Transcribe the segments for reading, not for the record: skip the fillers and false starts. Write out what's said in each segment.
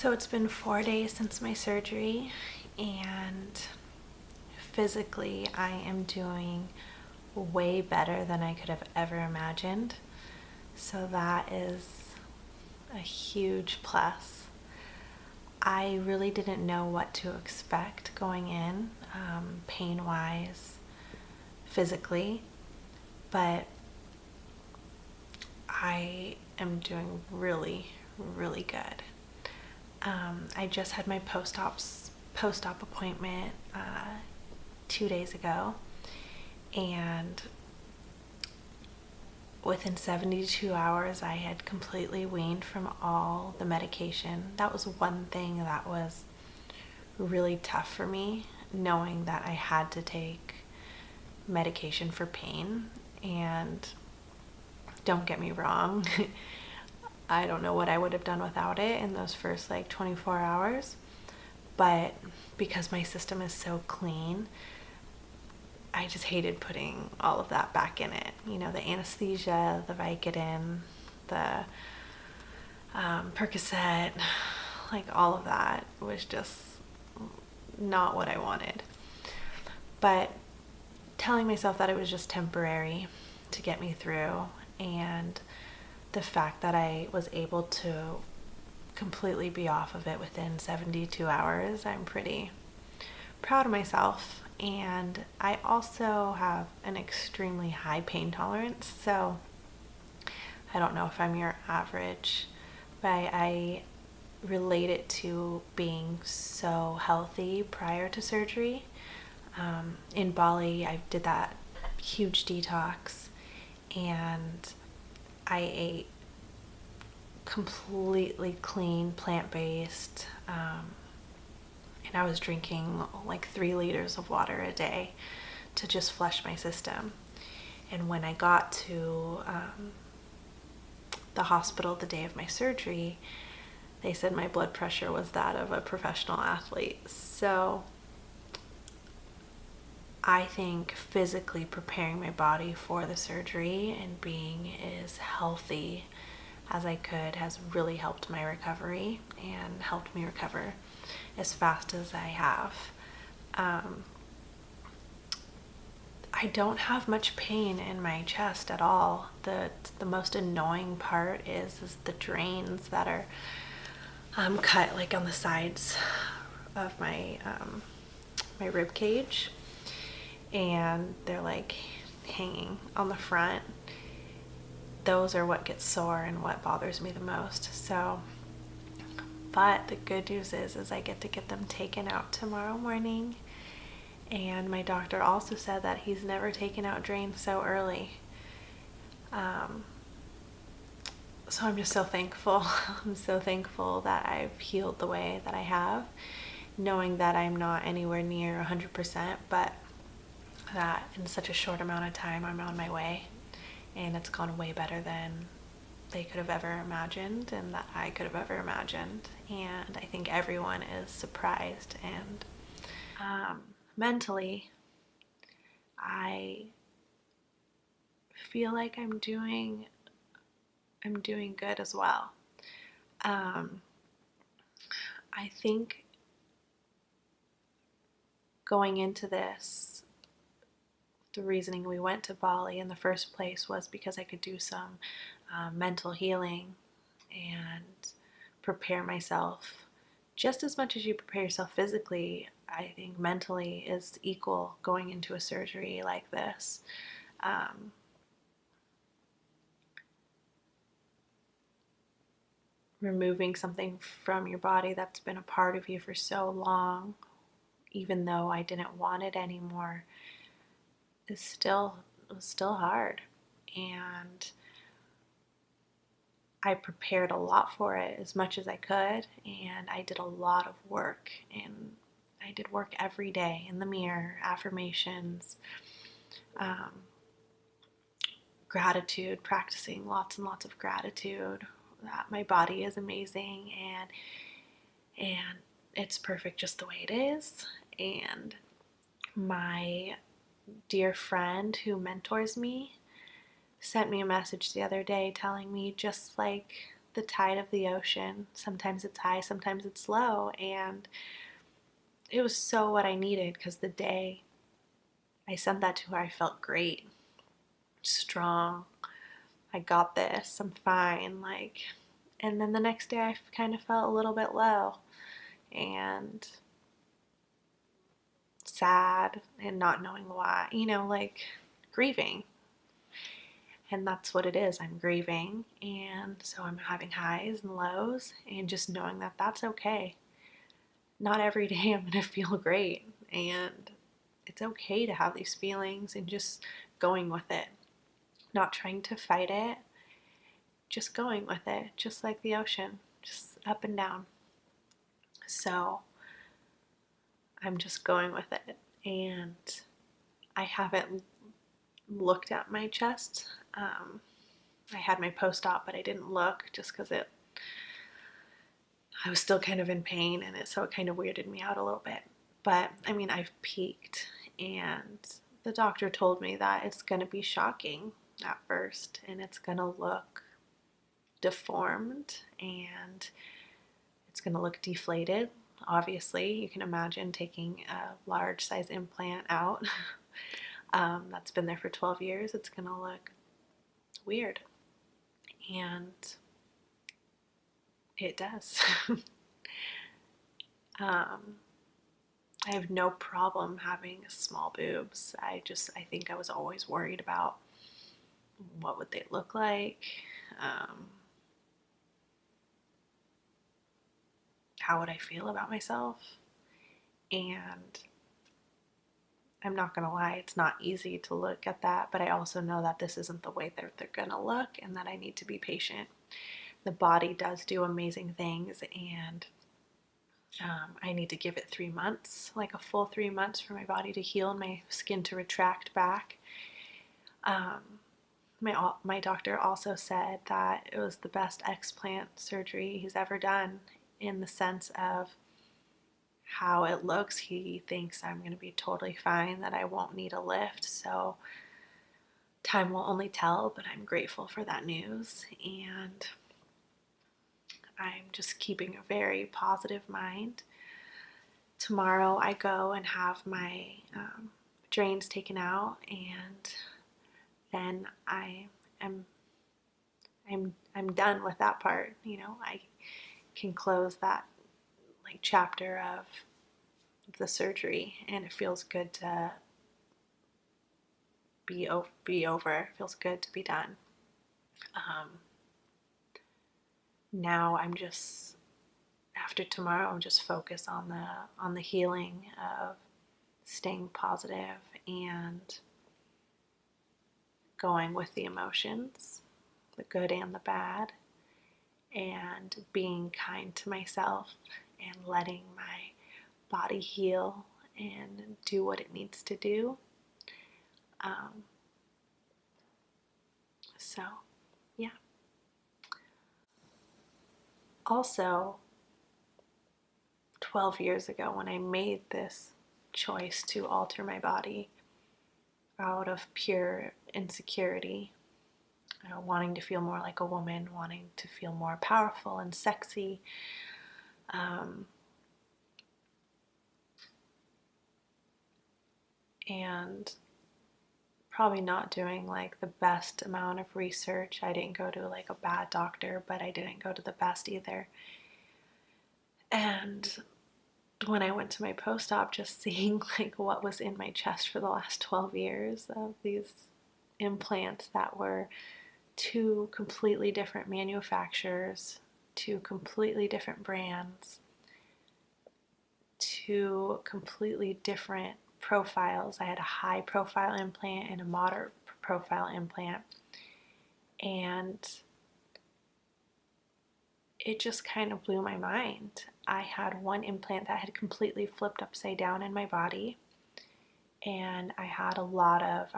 So it's been 4 days since my surgery, and physically I am doing way better than I could have ever imagined. So that is a huge plus. I really didn't know what to expect going in, pain-wise, physically, but I am doing really, really good. I just had my post-op appointment 2 days ago, and within 72 hours I had completely weaned from all the medication. That was one thing that was really tough for me, knowing that I had to take medication for pain. And don't get me wrong, I don't know what I would have done without it in those first 24 hours, but because my system is so clean, I just hated putting all of that back in it. You know, the anesthesia, the Vicodin, the Percocet, all of that was just not what I wanted. But telling myself that it was just temporary to get me through, and the fact that I was able to completely be off of it within 72 hours, I'm pretty proud of myself. And I also have an extremely high pain tolerance, so I don't know if I'm your average, but I relate it to being so healthy prior to surgery. In Bali, I did that huge detox, and I ate completely clean, plant-based, and I was drinking 3 liters of water a day to just flush my system. And when I got to the hospital the day of my surgery, they said my blood pressure was that of a professional athlete. So I think physically preparing my body for the surgery and being as healthy as I could has really helped my recovery and helped me recover as fast as I have. I don't have much pain in my chest at all. The most annoying part is the drains that are cut on the sides of my my rib cage, and they're hanging on the front. Those are what gets sore and what bothers me the most. So, but the good news is I get to get them taken out tomorrow morning. And my doctor also said that he's never taken out drains so early. So I'm just so thankful. I'm so thankful that I've healed the way that I have, knowing that I'm not anywhere near 100%, but that in such a short amount of time I'm on my way, and it's gone way better than they could have ever imagined and that I could have ever imagined. And I think everyone is surprised. And mentally, I feel like I'm doing good as well. I think going into this, the reasoning we went to Bali in the first place was because I could do some mental healing and prepare myself just as much as you prepare yourself physically. I think mentally is equal going into a surgery like this. Removing something from your body that's been a part of you for so long, even though I didn't want it anymore, is still hard. And I prepared a lot for it, as much as I could, and I did a lot of work, and I did work every day in the mirror, affirmations, gratitude, practicing lots and lots of gratitude that my body is amazing and it's perfect just the way it is. And my dear friend who mentors me sent me a message the other day telling me, just like the tide of the ocean. Sometimes it's high, sometimes it's low. And it was so what I needed, because the day I sent that to her, I felt great, strong. I got this, I'm fine. Like, and then the next day I kind of felt a little bit low and sad and not knowing why, like grieving. And that's what it is. I'm grieving. And so I'm having highs and lows, and just knowing that that's okay. Not every day I'm going to feel great. And it's okay to have these feelings, and just going with it. Not trying to fight it, just going with it, just like the ocean, just up and down. So I'm just going with it. And I haven't looked at my chest. I had my post-op, but I didn't look just because I was still kind of in pain, and so it kind of weirded me out a little bit. But I mean, I've peaked, and the doctor told me that it's going to be shocking at first, and it's going to look deformed, and it's going to look deflated. Obviously, you can imagine taking a large size implant out that's been there for 12 years. It's going to look weird. And it does. I have no problem having small boobs. I think I was always worried about what would they look like, how would I feel about myself. And I'm not gonna lie, it's not easy to look at that, but I also know that this isn't the way that they're gonna look, and that I need to be patient. The body does do amazing things, and I need to give it 3 months, like a full 3 months, for my body to heal and my skin to retract back. My doctor also said that it was the best explant surgery he's ever done, in the sense of how it looks. He thinks I'm going to be totally fine, that I won't need a lift. So time will only tell, but I'm grateful for that news. And I'm just keeping a very positive mind. Tomorrow I go and have my drains taken out, and then I'm done with that part. I can close that like chapter of the surgery, and it feels good to be over. It feels good to be done. Now I'm just, after tomorrow, I'm just focused on the healing of staying positive and going with the emotions, the good and the bad, and being kind to myself, and letting my body heal and do what it needs to do. So, yeah. Also, 12 years ago, when I made this choice to alter my body out of pure insecurity, wanting to feel more like a woman, wanting to feel more powerful and sexy, and probably not doing like the best amount of research. I didn't go to like a bad doctor, but I didn't go to the best either. And when I went to my post-op, just seeing like what was in my chest for the last 12 years of these implants that were two completely different manufacturers, two completely different brands, two completely different profiles. I had a high profile implant and a moderate profile implant, and it just kind of blew my mind. I had one implant that had completely flipped upside down in my body, and I had a lot of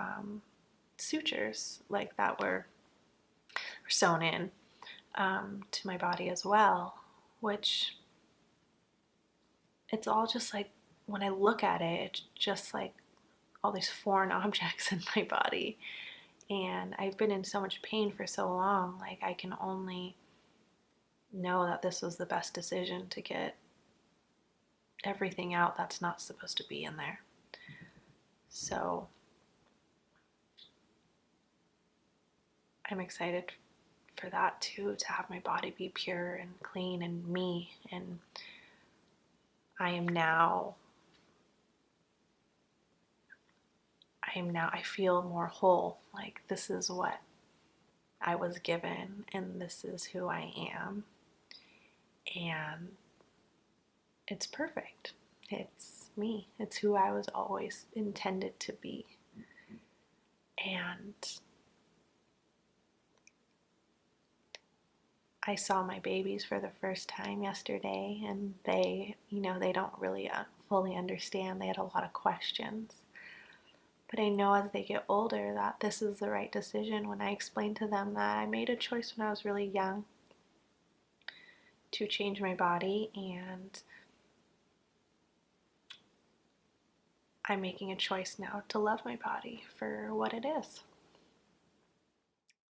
sutures like that were sewn in to my body as well, which it's all just like, when I look at it, it's just like all these foreign objects in my body. And I've been in so much pain for so long, like I can only know that this was the best decision to get everything out that's not supposed to be in there. So I'm excited for that too, to have my body be pure and clean and me. And I feel more whole. Like, this is what I was given and this is who I am. And it's perfect. It's me. It's who I was always intended to be. And I saw my babies for the first time yesterday, and they don't really fully understand. They had a lot of questions. But I know as they get older that this is the right decision. When I explained to them that I made a choice when I was really young to change my body, and I'm making a choice now to love my body for what it is.